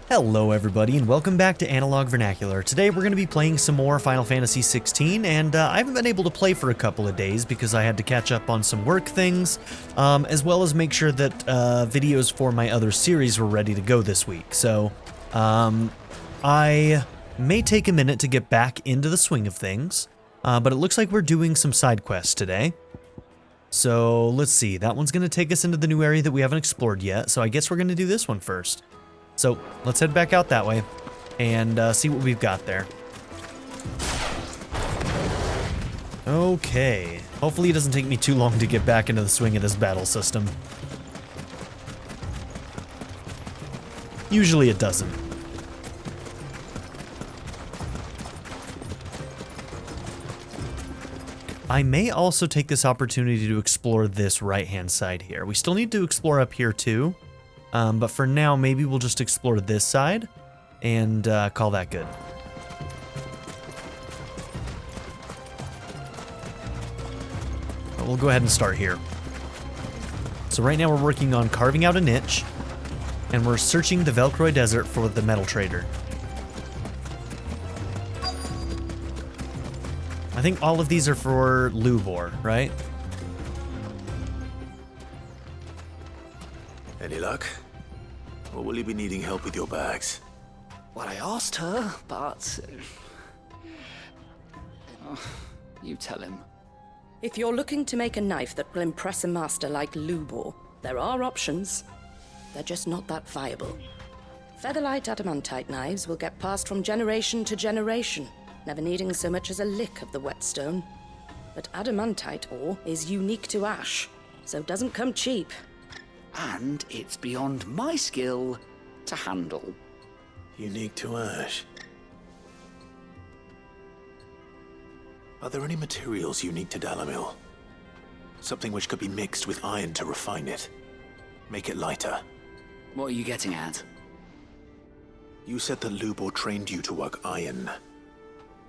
Hello everybody and welcome back to Analog Vernacular. Today we're going to be playing some more Final Fantasy XVI and I haven't been able to play for a couple of days because I had to catch up on some work things, as well as make sure that videos for my other series were ready to go this week. So I may take a minute to get back into the swing of things, but it looks like we're doing some side quests today. So let's see, that one's going to take us into the new area that we haven't explored yet, so I guess we're going to do this one first. So let's head back out that way and see what we've got there. Okay, hopefully it doesn't take me too long to get back into the swing of this battle system. Usually it doesn't. I may also take this opportunity to explore this right-hand side here. We still need to explore up here too. But for now, maybe we'll just explore this side and call that good. But we'll go ahead and start here. So right now we're working on carving out a niche, and we're searching the Velcroy Desert for the metal trader. I think all of these are for Lubor, right? Any luck? Or will you be needing help with your bags? Well, I asked her, but... you tell him. If you're looking to make a knife that will impress a master like Lubor, there are options. They're just not that viable. Featherlight adamantite knives will get passed from generation to generation, never needing so much as a lick of the whetstone. But adamantite ore is unique to ash, so doesn't come cheap. And it's beyond my skill to handle. Unique to ash. Are there any materials unique to Dalamil? Something which could be mixed with iron to refine it. Make it lighter. What are you getting at? You said that Lubor trained you to work iron.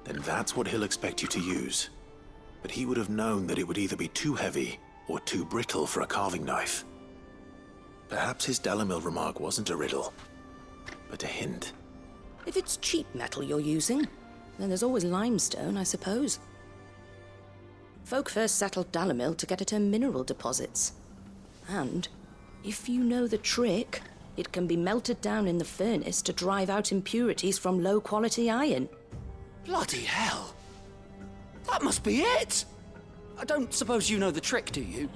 Then that's what he'll expect you to use. But he would have known that it would either be too heavy or too brittle for a carving knife. Perhaps his Dalamil remark wasn't a riddle, but a hint. If it's cheap metal you're using, then there's always limestone, I suppose. Folk first settled Dalamil to get at her mineral deposits. And, if you know the trick, it can be melted down in the furnace to drive out impurities from low-quality iron. Bloody hell! That must be it! I don't suppose you know the trick, do you?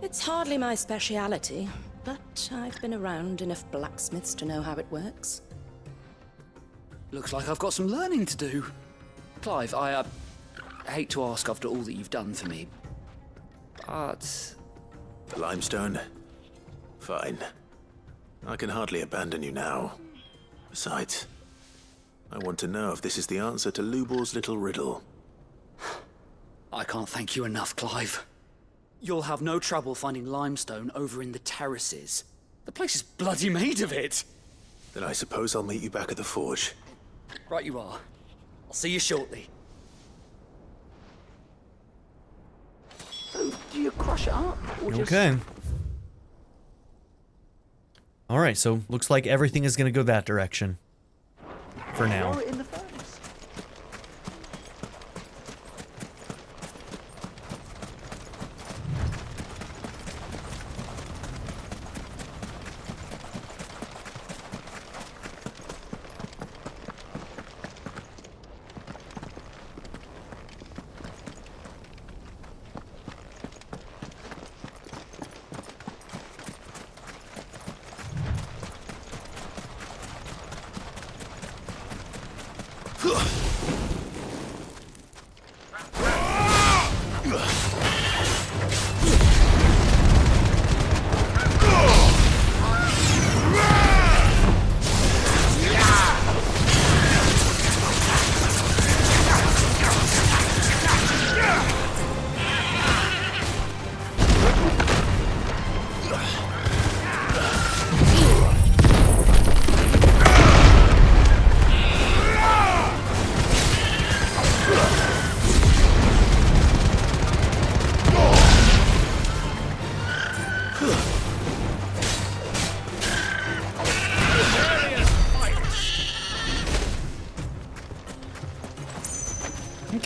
It's hardly my speciality, but I've been around enough blacksmiths to know how it works. Looks like I've got some learning to do. Clive, I hate to ask after all that you've done for me, but... The limestone? Fine. I can hardly abandon you now. Besides, I want to know if this is the answer to Lubor's little riddle. I can't thank you enough, Clive. You'll have no trouble finding limestone over in the terraces. The place is bloody made of it. Then I suppose I'll meet you back at the forge. Right you are. I'll see you shortly. So, do you crush it up? Or just... Okay. Alright, so looks like everything is going to go that direction. For now. Throw it in the furnace.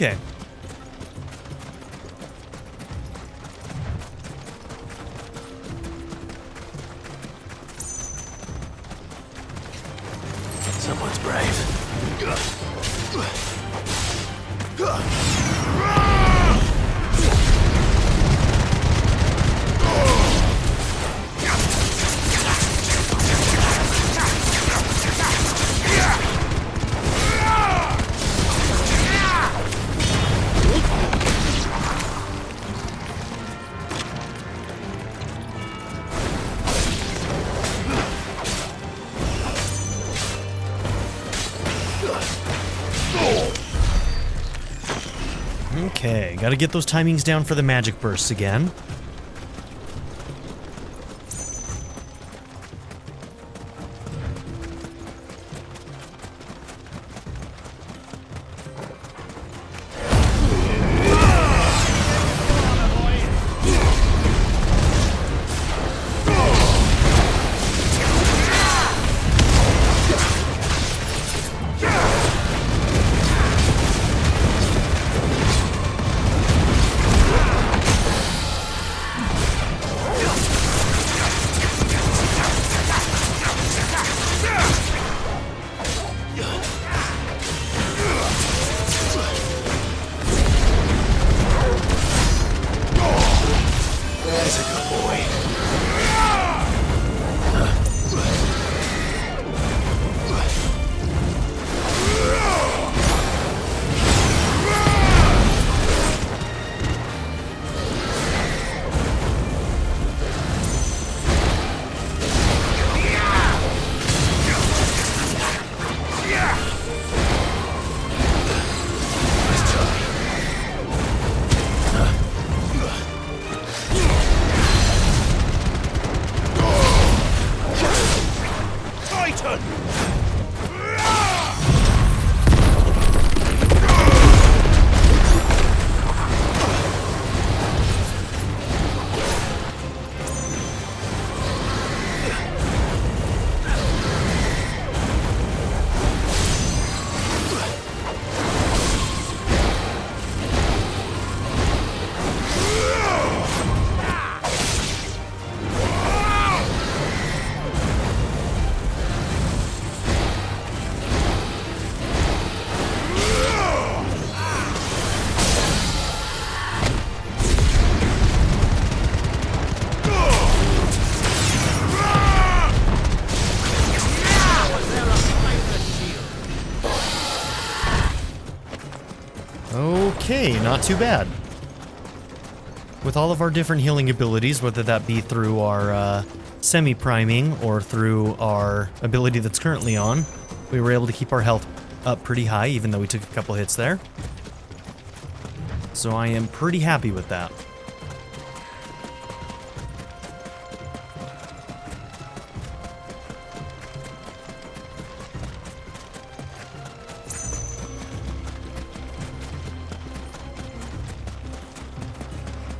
Okay. Someone's brave. Okay, gotta get those timings down for the magic bursts again. Okay, not too bad. With all of our different healing abilities, whether that be through our semi-priming or through our ability that's currently on, we were able to keep our health up pretty high, even though we took a couple hits there. So I am pretty happy with that.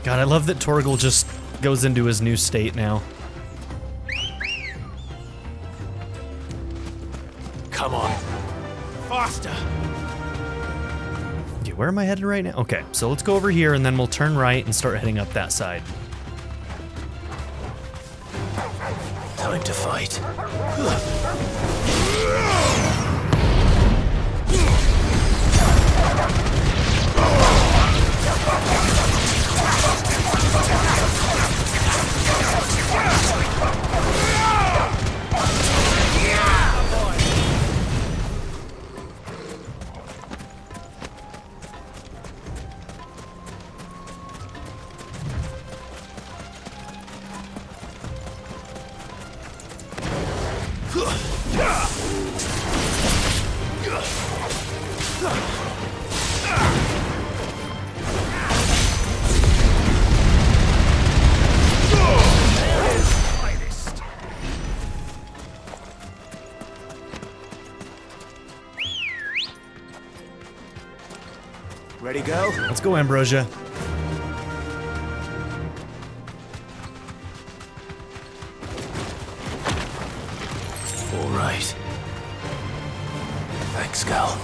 God, I love that Torgal just goes into his new state now. Come on. Faster. Okay, where am I headed right now? Okay, so let's go over here and then we'll turn right and start heading up that side. Time to fight. Ready, go? Let's go, Ambrosia. All right. Thanks, Gal.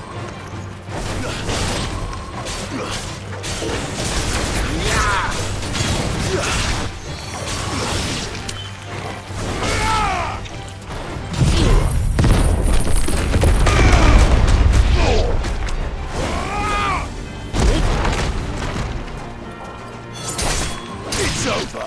It's over.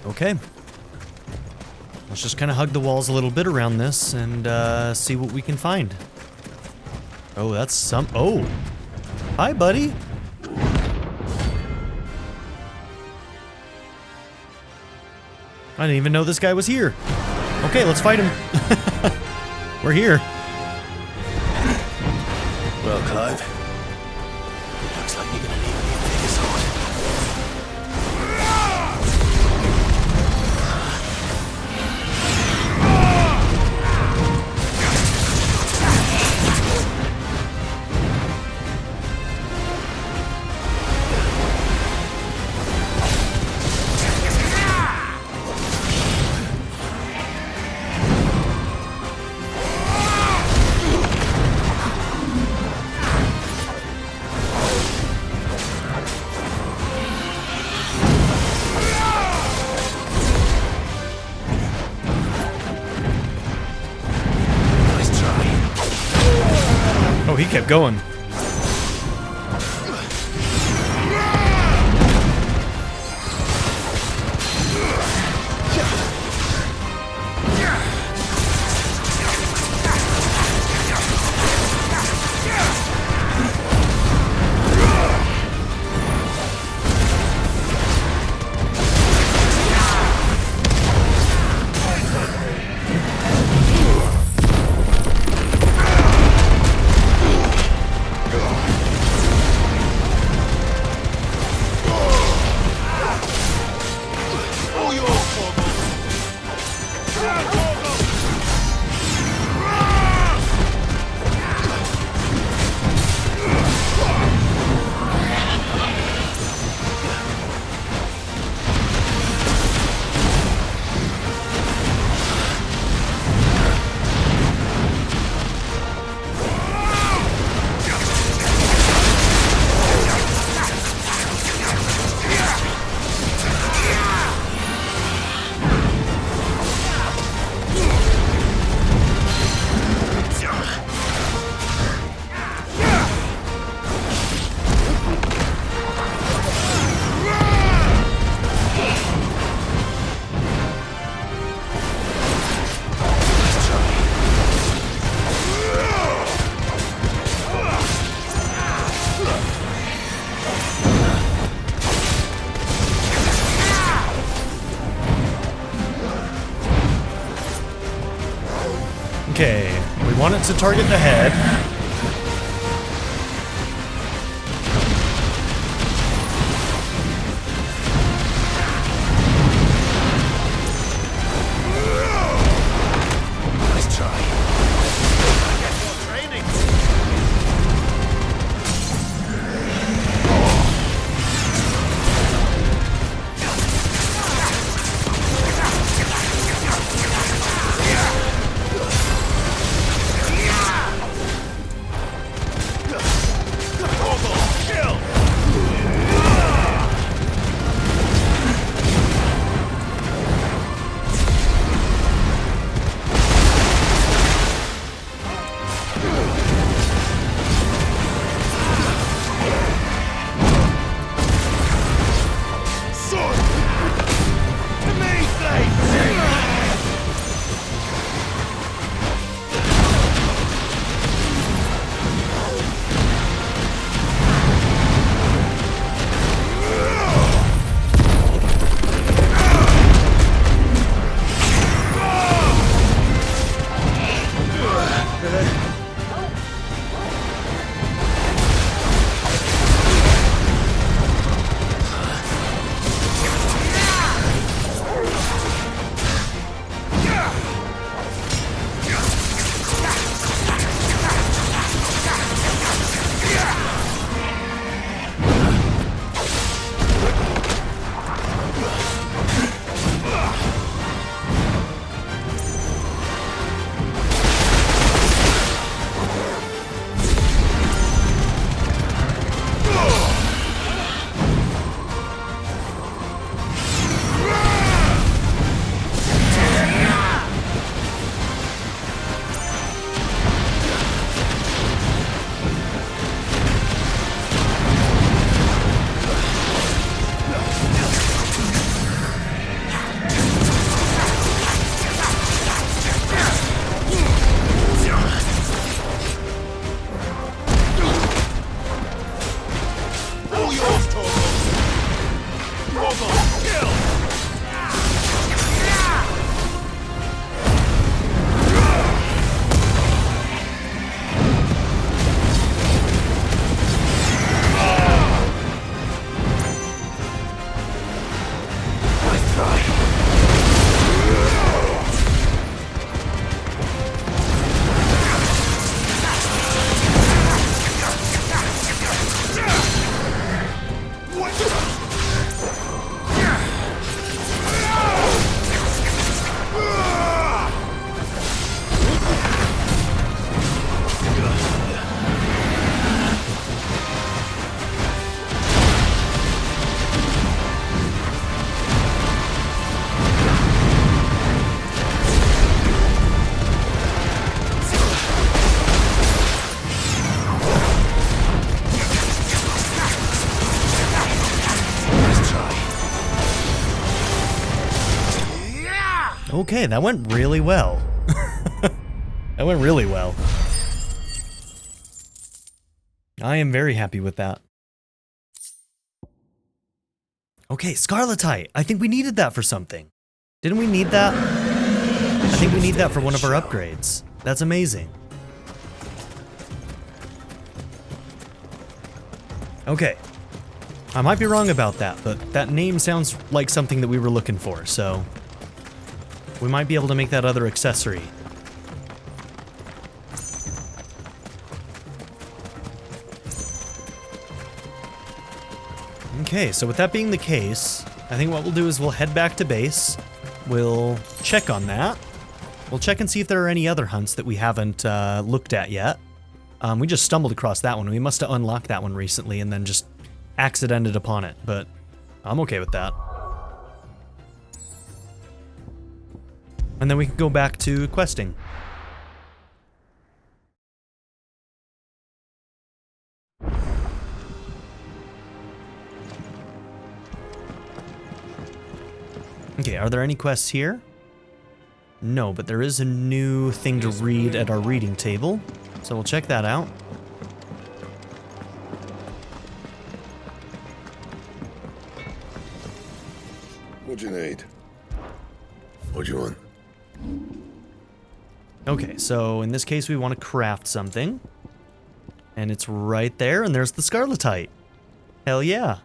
Okay. Let's just kind of hug the walls a little bit around this and see what we can find. Oh, that's some... Oh! Hi, buddy! I didn't even know this guy was here. Okay, let's fight him. We're here. Well, Clive, it looks like you're gonna need me to take us on. Oh, he kept going. Okay, we want it to target the head. Nice try. Okay, that went really well. That went really well. I am very happy with that. Okay, Scarletite. I think we needed that for something. Didn't we need that? I think we need that for one of our upgrades. That's amazing. Okay. I might be wrong about that, but that name sounds like something that we were looking for, so we might be able to make that other accessory. Okay, so with that being the case, I think what we'll do is we'll head back to base. We'll check on that. We'll check and see if there are any other hunts that we haven't looked at yet. We just stumbled across that one. We must have unlocked that one recently and then just accidented upon it, but I'm okay with that. And then we can go back to questing. Okay, are there any quests here? No, but there is a new thing to read at our reading table, so we'll check that out. What do you need? What do you want? Okay, so in this case we want to craft something. And it's right there, and there's the Scarletite. Hell yeah.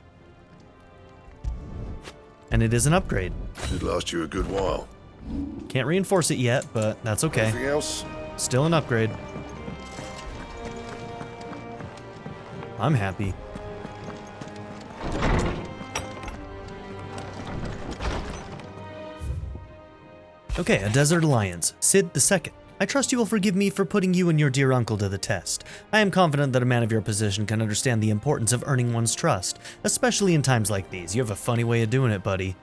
And it is an upgrade. Should last you a good while. Can't reinforce it yet, but that's okay. Anything else? Still an upgrade. I'm happy. Okay, a Desert Alliance. Sid II. I trust you will forgive me for putting you and your dear uncle to the test. I am confident that a man of your position can understand the importance of earning one's trust, especially in times like these. You have a funny way of doing it, buddy.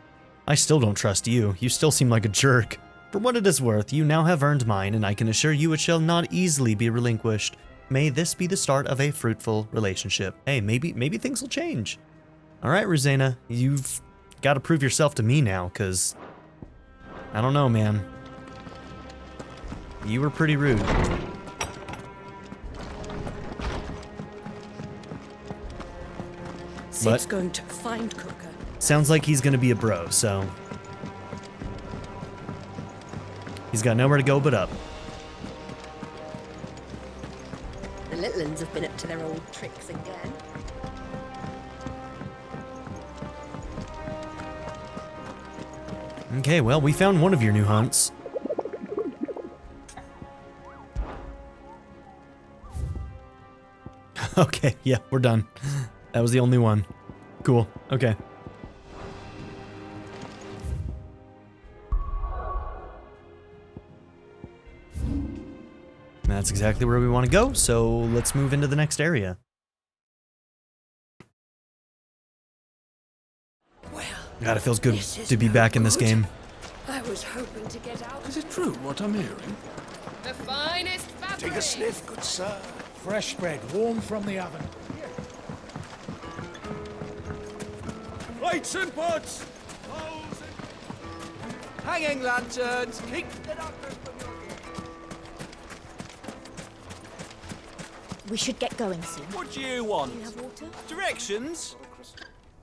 I still don't trust you. You still seem like a jerk. For what it is worth, you now have earned mine, and I can assure you it shall not easily be relinquished. May this be the start of a fruitful relationship. Hey, maybe things will change. All right, Rosena, you've got to prove yourself to me now, because I don't know, man. You were pretty rude. Sid's going to find Cooker. Sounds like he's gonna be a bro, so he's got nowhere to go but up. The little uns have been up to their old tricks again. Okay, well, we found one of your new hunts. Okay, yeah, we're done. That was the only one. Cool, okay. That's exactly where we want to go, so let's move into the next area. Well, God, it feels good this is to be no back in this good. game. I was hoping to get out. Is it true what I'm hearing? The finest fabric. Take a sniff, good sir. Fresh bread, warm from the oven. Plates and pots! Bowls and... Hanging lanterns! Keep the doctors from your ear. We should get going soon. What do you want? Do you have water? Directions?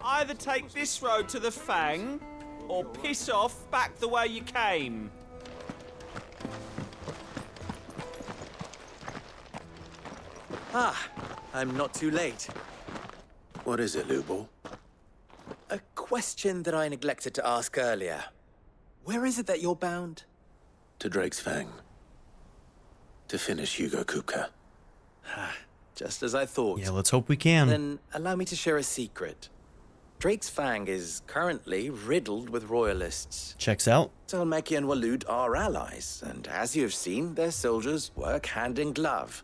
Either take this road to the Fang, or piss off back the way you came. Ah, I'm not too late. What is it, Lubor? A question that I neglected to ask earlier. Where is it that you're bound? To Drake's Fang. To finish Hugo Kupka. Just as I thought. Yeah, let's hope we can. Then allow me to share a secret. Drake's Fang is currently riddled with royalists. Checks out. Talmeki and Waloed are allies, and as you have seen, their soldiers work hand in glove.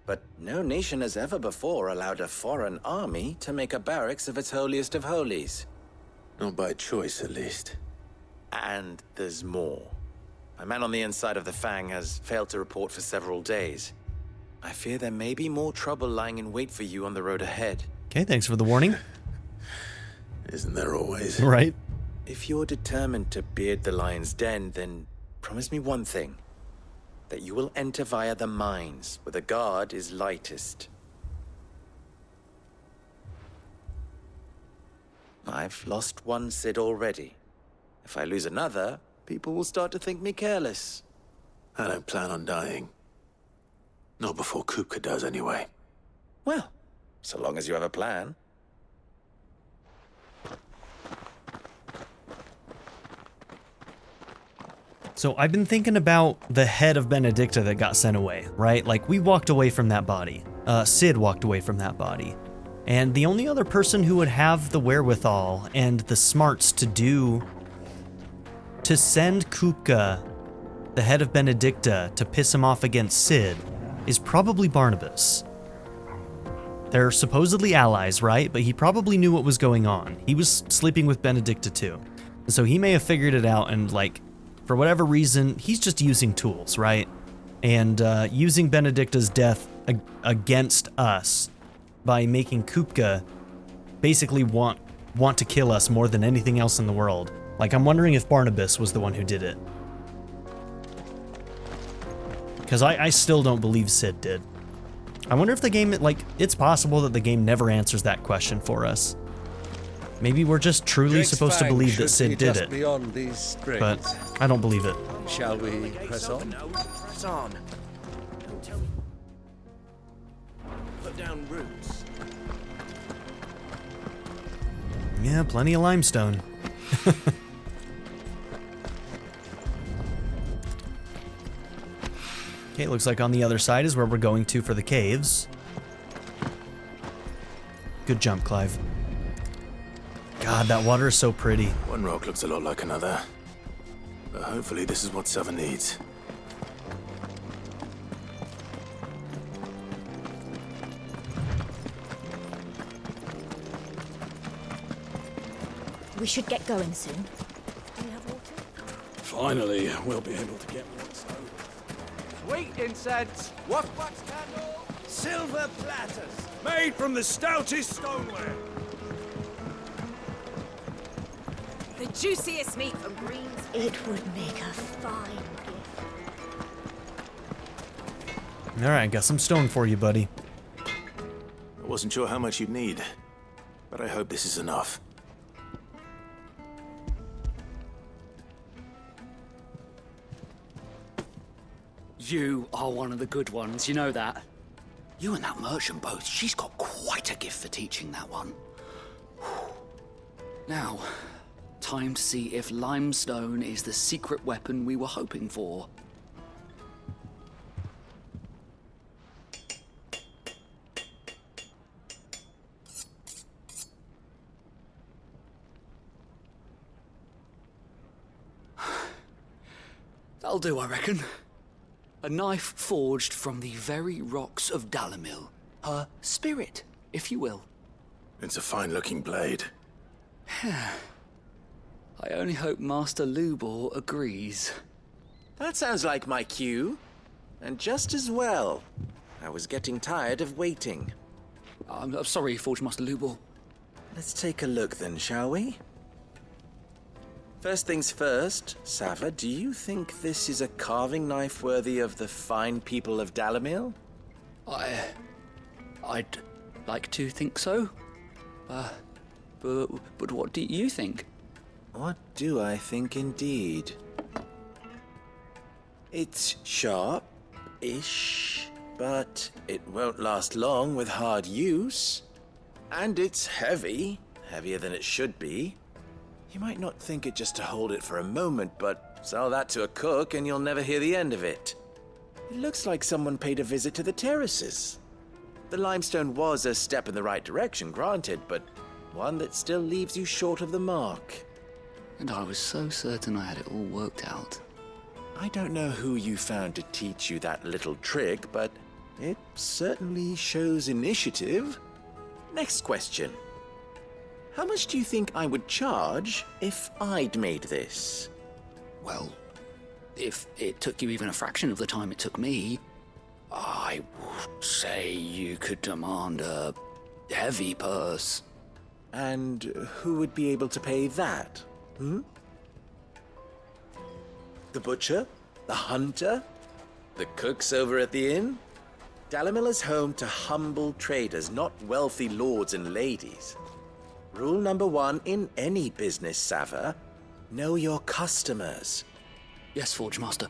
But no nation has ever before allowed a foreign army to make a barracks of its holiest of holies. Not by choice, at least. And there's more. A man on the inside of the Fang has failed to report for several days. I fear there may be more trouble lying in wait for you on the road ahead. Okay, thanks for the warning. Isn't there always? Right. If you're determined to beard the lion's den, then promise me one thing. That you will enter via the mines, where the guard is lightest. I've lost one Cid already. If I lose another, people will start to think me careless. I don't plan on dying. Not before Kupka does, anyway. Well, so long as you have a plan. So I've been thinking about the head of Benedicta that got sent away, right? Like, we walked away from that body. Cid walked away from that body. And the only other person who would have the wherewithal and the smarts to send Kupka, the head of Benedicta, to piss him off against Cid, is probably Barnabas. They're supposedly allies, right? But he probably knew what was going on. He was sleeping with Benedicta too. So he may have figured it out and, like, for whatever reason, he's just using tools, right? And using Benedicta's death against us by making Kupka basically want to kill us more than anything else in the world. Like, I'm wondering if Barnabas was the one who did it. Because I still don't believe Cid did. I wonder if the game, like, it's possible that the game never answers that question for us. Maybe we're just truly supposed to believe that Cid did it. Beyond these strings. But I don't believe it. Shall we press on? Press on. Don't tell me. Put down roots. Yeah, plenty of limestone. Okay, looks like on the other side is where we're going to for the caves. Good jump, Clive. God, that water is so pretty. One rock looks a lot like another. But hopefully this is what Sava needs. We should get going soon. Do you have water? Finally, we'll be able to get one. Sweet incense, wax candle, silver platters, made from the stoutest stoneware. The juiciest meat from greens. It would make a fine gift. Alright, got some stone for you, buddy. I wasn't sure how much you'd need, but I hope this is enough. You are one of the good ones, you know that. You and that merchant both, she's got quite a gift for teaching that one. Now, time to see if limestone is the secret weapon we were hoping for. That'll do, I reckon. A knife forged from the very rocks of Dalamil. Her spirit, if you will. It's a fine-looking blade. I only hope Master Lubor agrees. That sounds like my cue. And just as well. I was getting tired of waiting. I'm sorry, Forge Master Lubor. Let's take a look then, shall we? First things first, Sava, do you think this is a carving knife worthy of the fine people of Dalamil? I'd like to think so. But what do you think? What do I think indeed? It's sharp-ish, but it won't last long with hard use. And it's heavy, heavier than it should be. You might not think it just to hold it for a moment, but sell that to a cook and you'll never hear the end of it. It looks like someone paid a visit to the terraces. The limestone was a step in the right direction, granted, but one that still leaves you short of the mark. And I was so certain I had it all worked out. I don't know who you found to teach you that little trick, but it certainly shows initiative. Next question. How much do you think I would charge if I'd made this? Well, if it took you even a fraction of the time it took me, I would say you could demand a heavy purse. And who would be able to pay that? The butcher? The hunter? The cooks over at the inn? Dalimil is home to humble traders, not wealthy lords and ladies. Rule number 1 in any business, Sava: know your customers. Yes, Forge Master.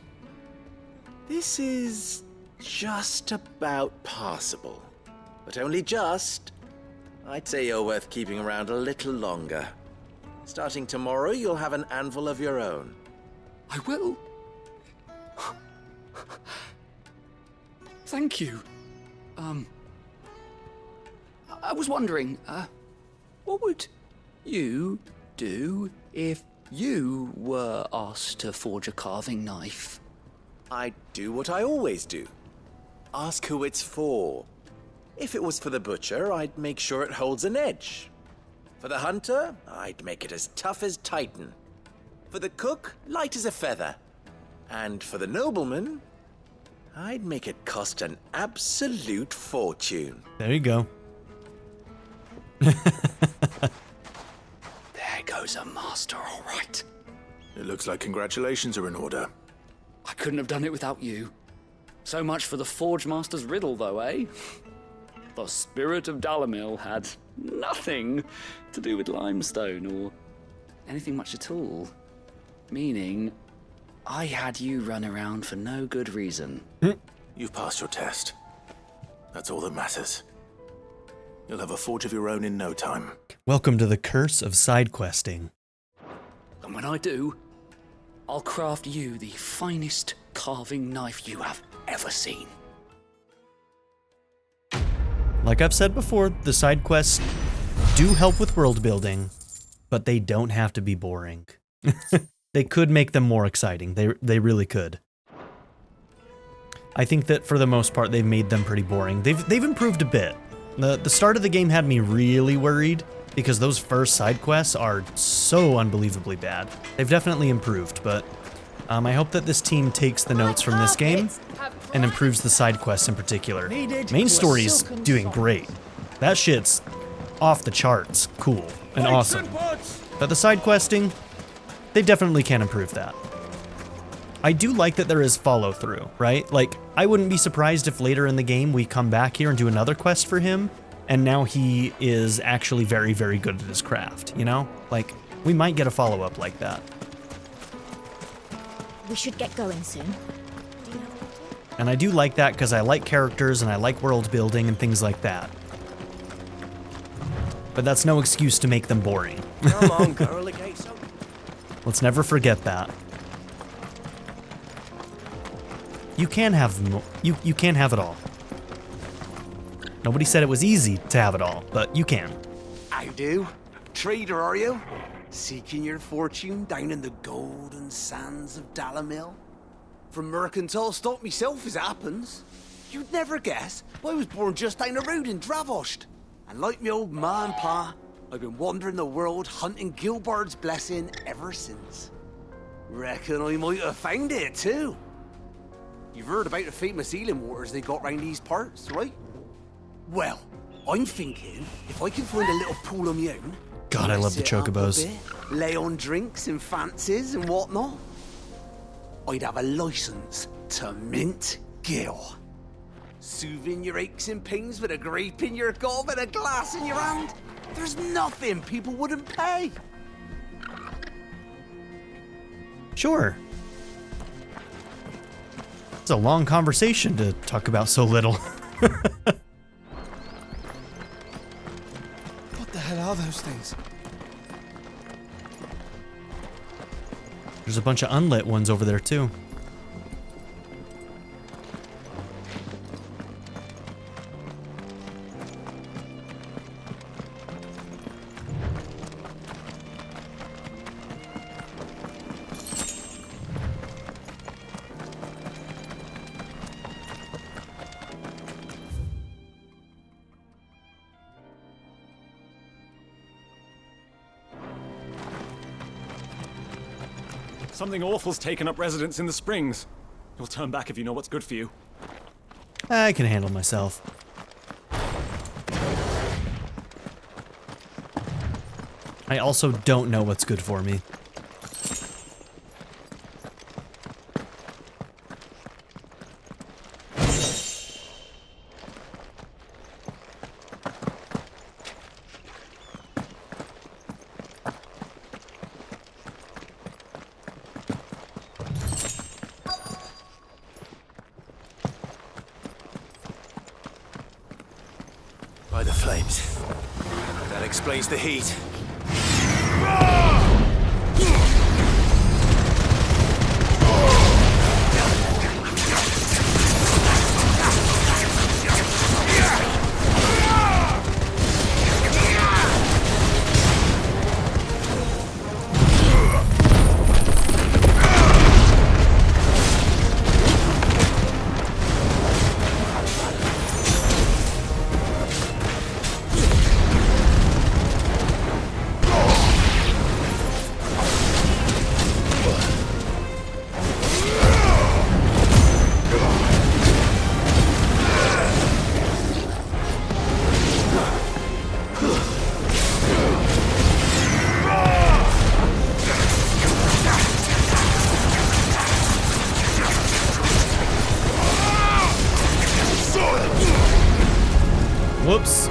This is just about passable. But only just. I'd say you're worth keeping around a little longer. Starting tomorrow, you'll have an anvil of your own. I will. Thank you. I was wondering, what would you do if you were asked to forge a carving knife? I'd do what I always do. Ask who it's for. If it was for the butcher, I'd make sure it holds an edge. For the hunter, I'd make it as tough as Titan. For the cook, light as a feather. And for the nobleman, I'd make it cost an absolute fortune. There you go. There goes a master, all right. It looks like congratulations are in order. I couldn't have done it without you. So much for the Forge Master's riddle, though, eh? The spirit of Dalimil had nothing to do with limestone or anything much at all. Meaning, I had you run around for no good reason. You've passed your test. That's all that matters. You'll have a forge of your own in no time. Welcome to the curse of side questing. And when I do, I'll craft you the finest carving knife you have ever seen. Like I've said before, the side quests do help with world building, but they don't have to be boring. They could make them more exciting. They really could. I think that for the most part they've made them pretty boring. They've improved a bit. The start of the game had me really worried because those first side quests are so unbelievably bad. They've definitely improved, but I hope that this team takes the notes from this game and improves the side quests in particular. Main story's doing great. That shit's off the charts, cool and awesome. But the side questing, they definitely can improve that. I do like that there is follow through, right? Like, I wouldn't be surprised if later in the game we come back here and do another quest for him, and now he is actually very, very good at his craft, you know? Like, we might get a follow-up like that. We should get going soon. And I do like that because I like characters and I like world building and things like that. But that's no excuse to make them boring. Come on, girl, the gate's open. Let's never forget that. You can have you can have it all. Nobody said it was easy to have it all, but you can. I do. Trader, are you? Seeking your fortune down in the golden sands of Dalimil? From mercantile stock myself, as it happens. You'd never guess, I was born just down the road in Dravost. And like me old ma and pa, I've been wandering the world hunting Gilbard's blessing ever since. Reckon I might have found it too. You've heard about the famous healing waters they got round these parts, right? Well, I'm thinking if I can find a little pool of my own. God, I love the sit up a chocobos. bit, lay on drinks and fancies and whatnot, I'd have a license to mint Gil. Soothing your aches and pains with a grape in your gob and a glass in your hand. There's nothing people wouldn't pay. Sure. It's a long conversation to talk about so little. What the hell are those things? There's a bunch of unlit ones over there too. Something awful's taken up residence in the Springs. You'll turn back if you know what's good for you. I can handle myself. I also don't know what's good for me. By the flames. That explains the heat. Whoops.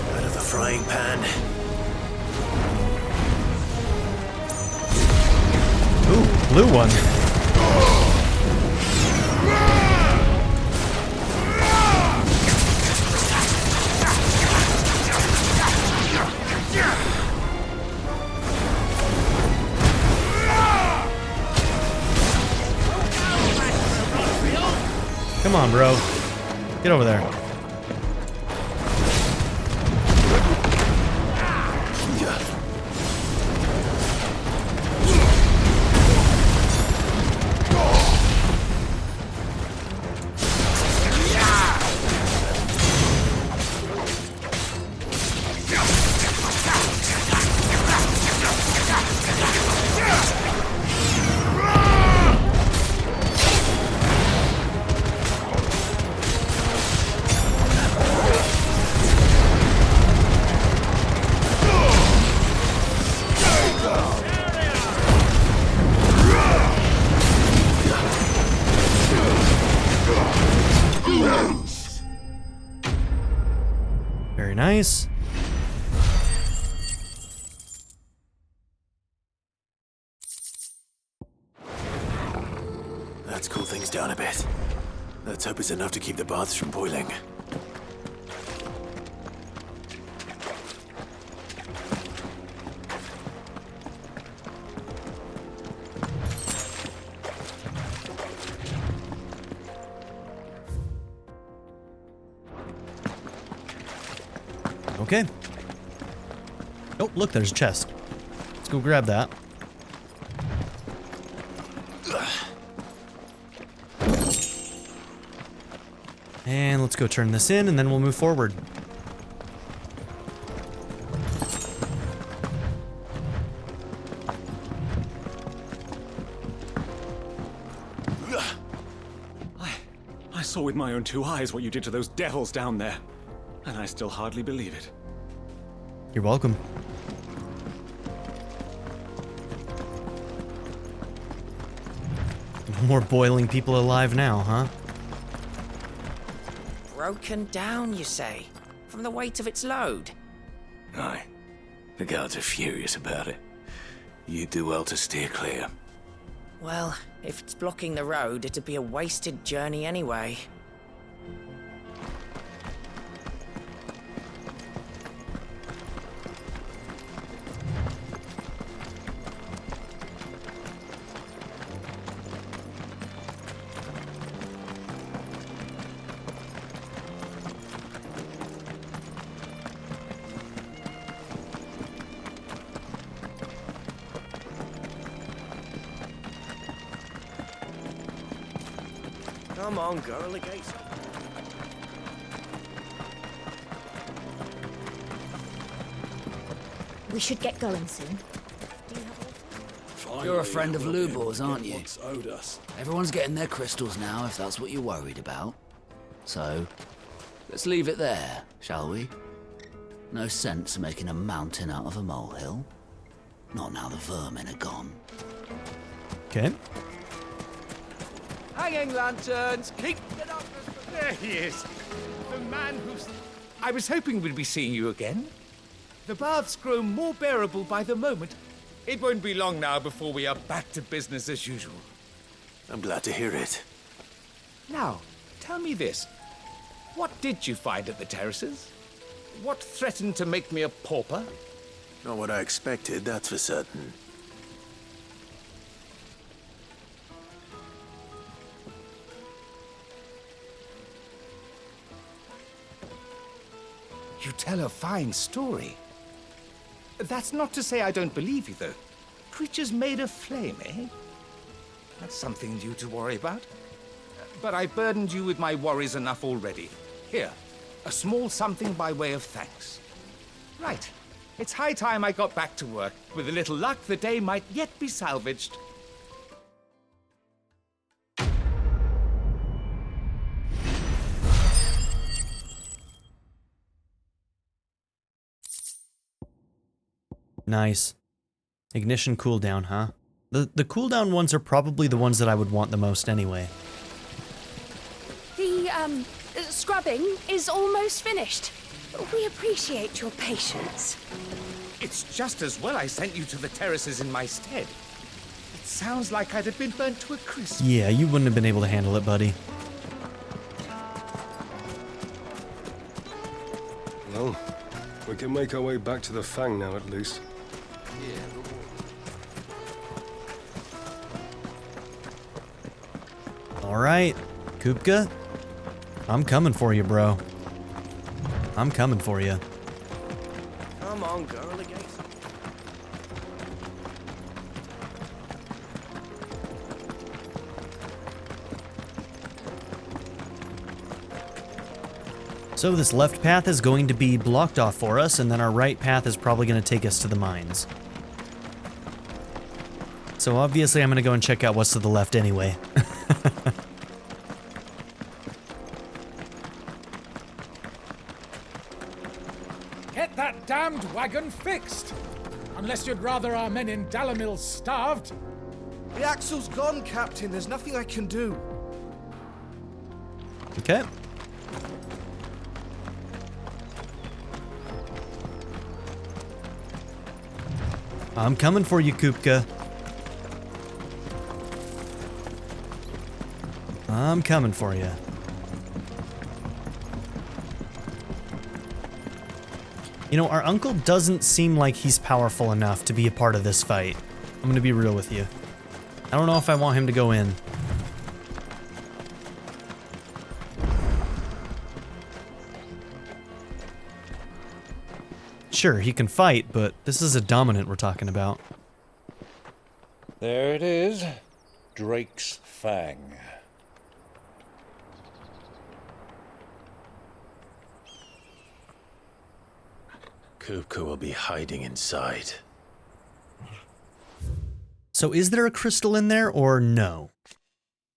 Out of the frying pan. Ooh, blue one. Come on, bro. Get over there. Very nice. Let's cool things down a bit. Let's hope it's enough to keep the baths from boiling. Okay. Oh, look, there's a chest. Let's go grab that. And let's go turn this in, and then we'll move forward. I saw with my own two eyes what you did to those devils down there, and I still hardly believe it. You're welcome. No more boiling people alive now, huh? Broken down, you say? From the weight of its load? Aye. The guards are furious about it. You do well to steer clear. Well, if it's blocking the road, it'd be a wasted journey anyway. Come on, girl, the gates. We should get going soon. You're a friend of Lubor's, aren't you? Everyone's getting their crystals now, if that's what you're worried about. So, let's leave it there, shall we? No sense making a mountain out of a molehill. Not now the vermin are gone. Okay. Hanging lanterns, keep it up. There he is. The man who's... I was hoping we'd be seeing you again. The baths grow more bearable by the moment. It won't be long now before we are back to business as usual. I'm glad to hear it. Now, tell me this. What did you find at the terraces? What threatened to make me a pauper? Not what I expected, that's for certain. You tell a fine story. That's not to say I don't believe you, though. Creatures made of flame, eh? That's something new to worry about. But I've burdened you with my worries enough already. Here, a small something by way of thanks. Right. It's high time I got back to work. With a little luck, the day might yet be salvaged. Nice. Ignition cooldown, huh? The cooldown ones are probably the ones that I would want the most anyway. The, scrubbing is almost finished. We appreciate your patience. It's just as well I sent you to the terraces in my stead. It sounds like I'd have been burnt to a crisp. Yeah, you wouldn't have been able to handle it, buddy. Well, we can make our way back to the Fang now, at least. Alright, Kupka. I'm coming for you, bro. I'm coming for you. Come on, girl, again. So this left path is going to be blocked off for us, and then our right path is probably going to take us to the mines. So obviously I'm going to go and check out what's to the left anyway. Get that damned wagon fixed! Unless you'd rather our men in Dalamil starved. The axle's gone, Captain. There's nothing I can do. Okay. I'm coming for you, Kupka. I'm coming for you. You know, our uncle doesn't seem like he's powerful enough to be a part of this fight. I'm gonna be real with you. I don't know if I want him to go in. Sure, he can fight, but this is a dominant we're talking about. There it is. Drake's Fang. Kupka will be hiding inside. So is there a crystal in there, or no?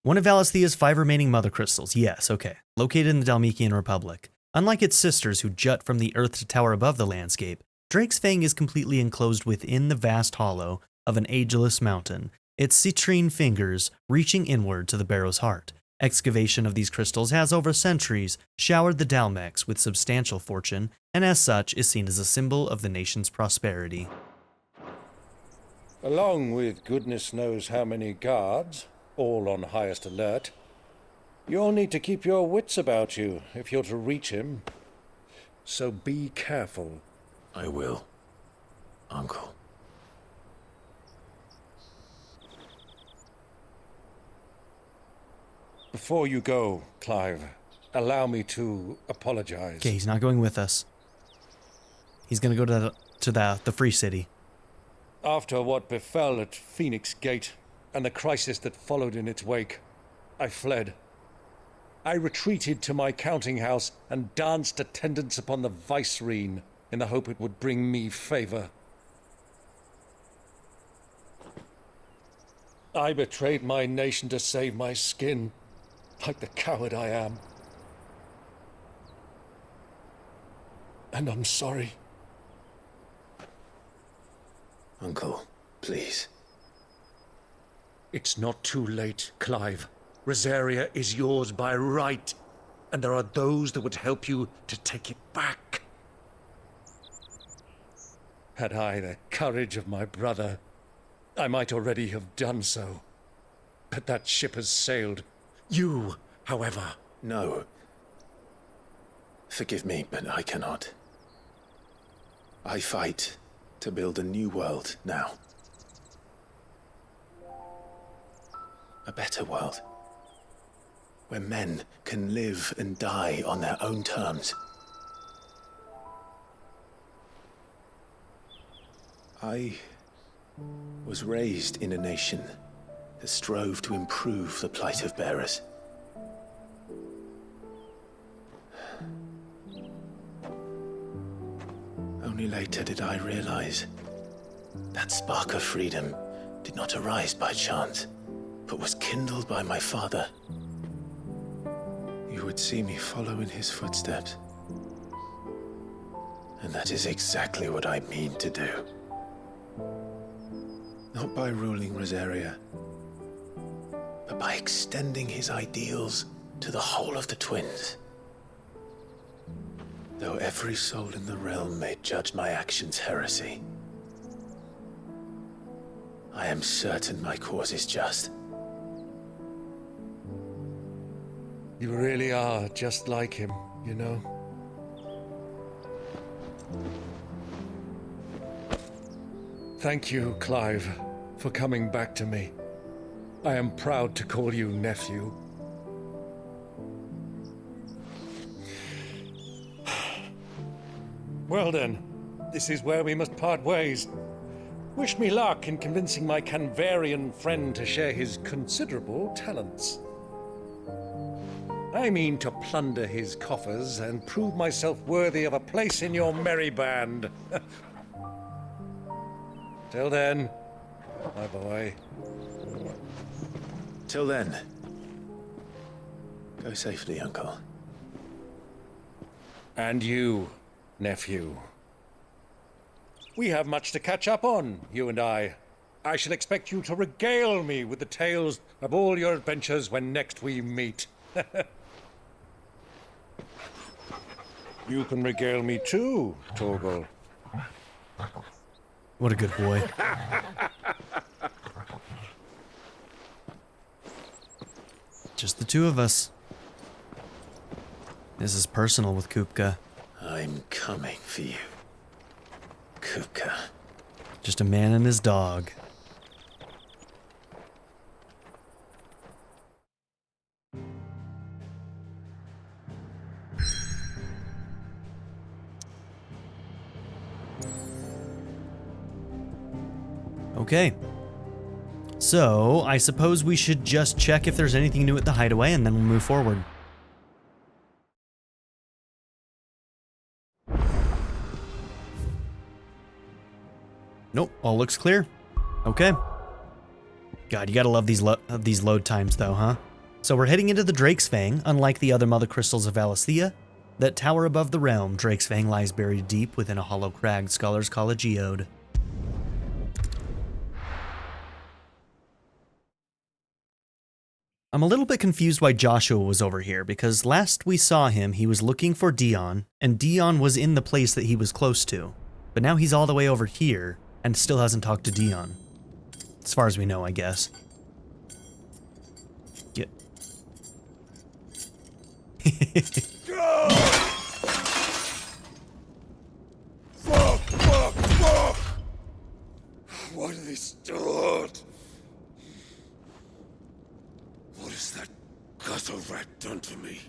One of Valisthea's 5 remaining mother crystals, yes, okay. Located in the Dalmekian Republic. Unlike its sisters who jut from the earth to tower above the landscape, Drake's Fang is completely enclosed within the vast hollow of an ageless mountain, its citrine fingers reaching inward to the barrow's heart. Excavation of these crystals has over centuries showered the Dalmex with substantial fortune, and as such is seen as a symbol of the nation's prosperity. Along with goodness knows how many guards, all on highest alert, you'll need to keep your wits about you if you're to reach him. So be careful. I will, Uncle. Before you go, Clive, allow me to apologize. Okay, he's not going with us. He's gonna go to the Free City. After what befell at Phoenix Gate and the crisis that followed in its wake, I fled. I retreated to my counting house and danced attendance upon the vicereine in the hope it would bring me favor. I betrayed my nation to save my skin, like the coward I am. And I'm sorry. Uncle, please. It's not too late, Clive. Rosaria is yours by right, and there are those that would help you to take it back. Had I the courage of my brother, I might already have done so. But that ship has sailed. You, however... No. Forgive me, but I cannot. I fight to build a new world now. A better world. Where men can live and die on their own terms. I was raised in a nation that strove to improve the plight of bearers. Only later did I realize that spark of freedom did not arise by chance, but was kindled by my father. You would see me follow in his footsteps. And that is exactly what I mean to do. Not by ruling Rosaria, but by extending his ideals to the whole of the twins. Though every soul in the realm may judge my actions heresy, I am certain my cause is just. You really are just like him, you know? Thank you, Clive, for coming back to me. I am proud to call you nephew. Well then, this is where we must part ways. Wish me luck in convincing my Canvarian friend to share his considerable talents. I mean to plunder his coffers and prove myself worthy of a place in your merry band. Till then, my boy. Till then, go safely, Uncle. And you, nephew. We have much to catch up on, you and I. I shall expect you to regale me with the tales of all your adventures when next we meet. You can regale me too, Torgal. What a good boy. Just the two of us. This is personal with Kupka. I'm coming for you, Kupka. Just a man and his dog. Okay. So, I suppose we should just check if there's anything new at the hideaway and then we'll move forward. Nope, all looks clear. Okay. God, you gotta love these load times though, huh? So we're heading into the Drake's Fang. Unlike the other mother crystals of Valisthea that tower above the realm, Drake's Fang lies buried deep within a hollow crag scholars call a geode. I'm a little bit confused why Joshua was over here, because last we saw him, he was looking for Dion, and Dion was in the place that he was close to. But now he's all the way over here, and still hasn't talked to Dion. As far as we know, I guess. Get. Fuck! Why do they start? What has that gutter rat done to me?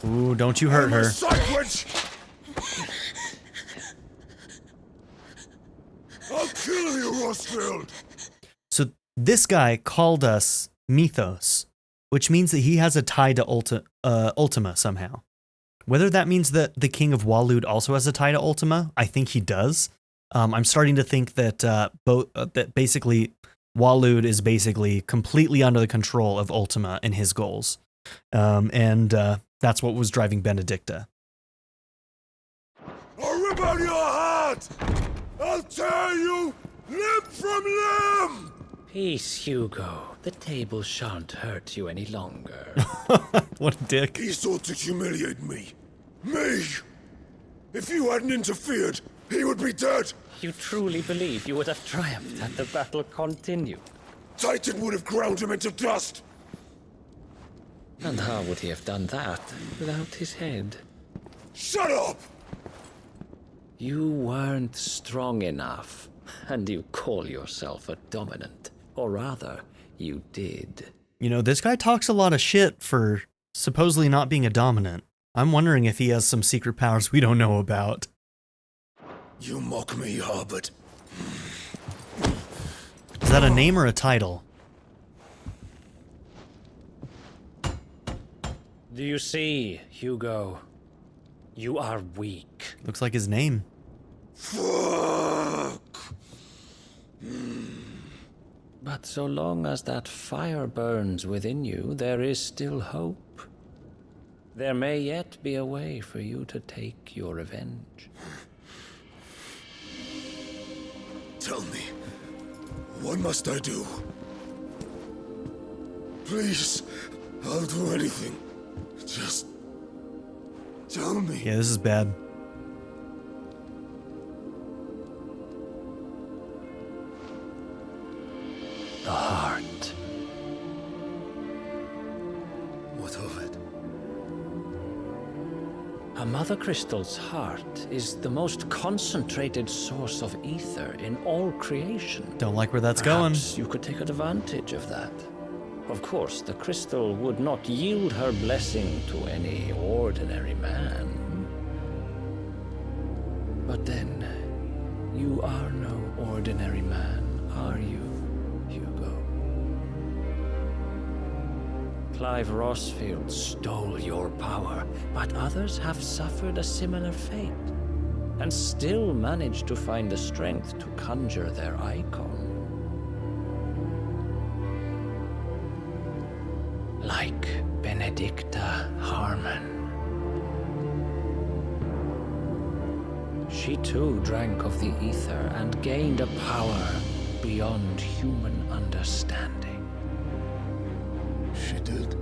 Ooh, don't you hurt her. I'll kill you, Rosfield! So this guy called us Mythos, which means that he has a tie to Ultima somehow. Whether that means that the King of Waloed also has a tie to Ultima, I think he does. I'm starting to think that that basically Waloed is basically completely under the control of Ultima and his goals. And that's what was driving Benedicta. I'll rip out your heart! I'll tear you limb from limb! Peace, Hugo. The table shan't hurt you any longer. What a dick. He sought to humiliate me. Me! If you hadn't interfered, he would be dead! You truly believe you would have triumphed had the battle continued? Titan would have ground him into dust! And how would he have done that without his head? Shut up! You weren't strong enough, and you call yourself a dominant. Or rather, you did. You know, this guy talks a lot of shit for supposedly not being a dominant. I'm wondering if he has some secret powers we don't know about. You mock me, Harbert. Is that a name or a title? Do you see, Hugo? You are weak. Looks like his name. Fuck! But so long as that fire burns within you, there is still hope. There may yet be a way for you to take your revenge. Tell me, what must I do? Please, I'll do anything. Just tell me. Yeah, this is bad. The heart. What of it? A mother crystal's heart is the most concentrated source of ether in all creation. Don't like where that's Perhaps going. You could take advantage of that. Of course, the crystal would not yield her blessing to any ordinary man. But then, you are no ordinary man, are you, Hugo? Clive Rossfield stole your power, but others have suffered a similar fate, and still managed to find the strength to conjure their Eikon. Like Benedicta Harmon. She too drank of the ether and gained a power beyond human understanding. She did?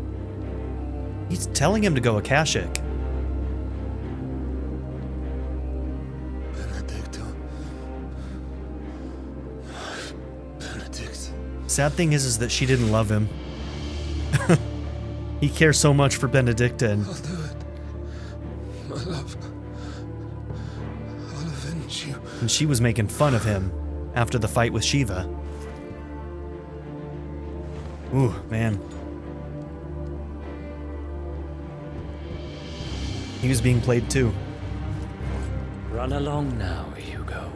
He's telling him to go Akashic. Benedict. Sad thing is that she didn't love him. He cares so much for Benedicta, and I'll do it. My love. I'll avenge you. and she was making fun of him after the fight with Shiva. Ooh, man. He was being played too. Run along now, Hugo.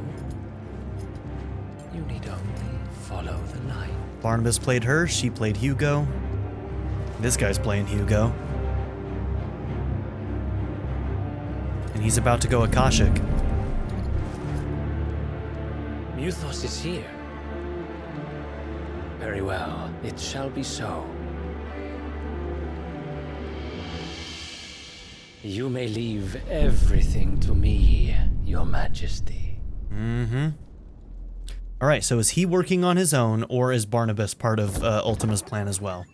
You need only follow the light. Barnabas played her, she played Hugo. This guy's playing Hugo. And he's about to go Akashic. Muthos is here. Very well, it shall be so. You may leave everything to me, Your Majesty. Mm-hmm. Alright, so is he working on his own, or is Barnabas part of Ultima's plan as well?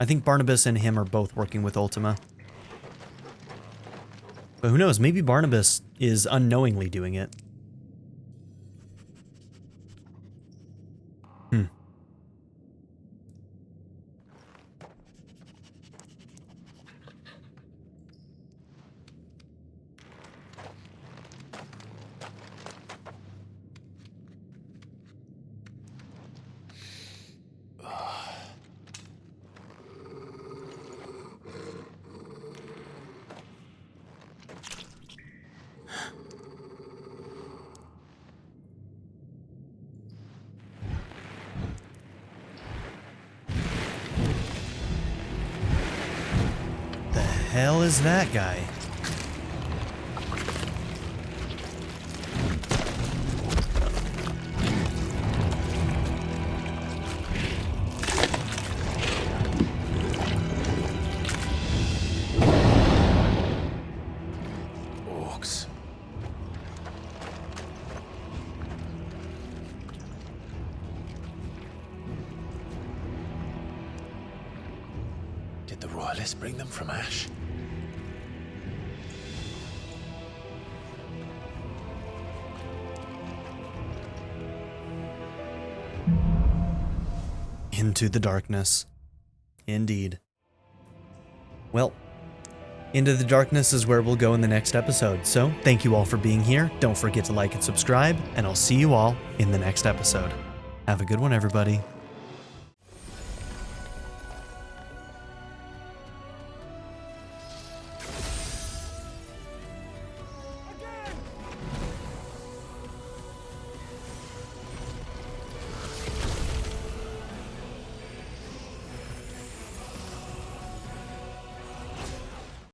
I think Barnabas and him are both working with Ultima. But who knows, maybe Barnabas is unknowingly doing it. Hell is that guy? Did the royalists bring them from Ash? Into the darkness. Indeed. Well, Into the Darkness is where we'll go in the next episode. So, thank you all for being here. Don't forget to like and subscribe, and I'll see you all in the next episode. Have a good one, everybody.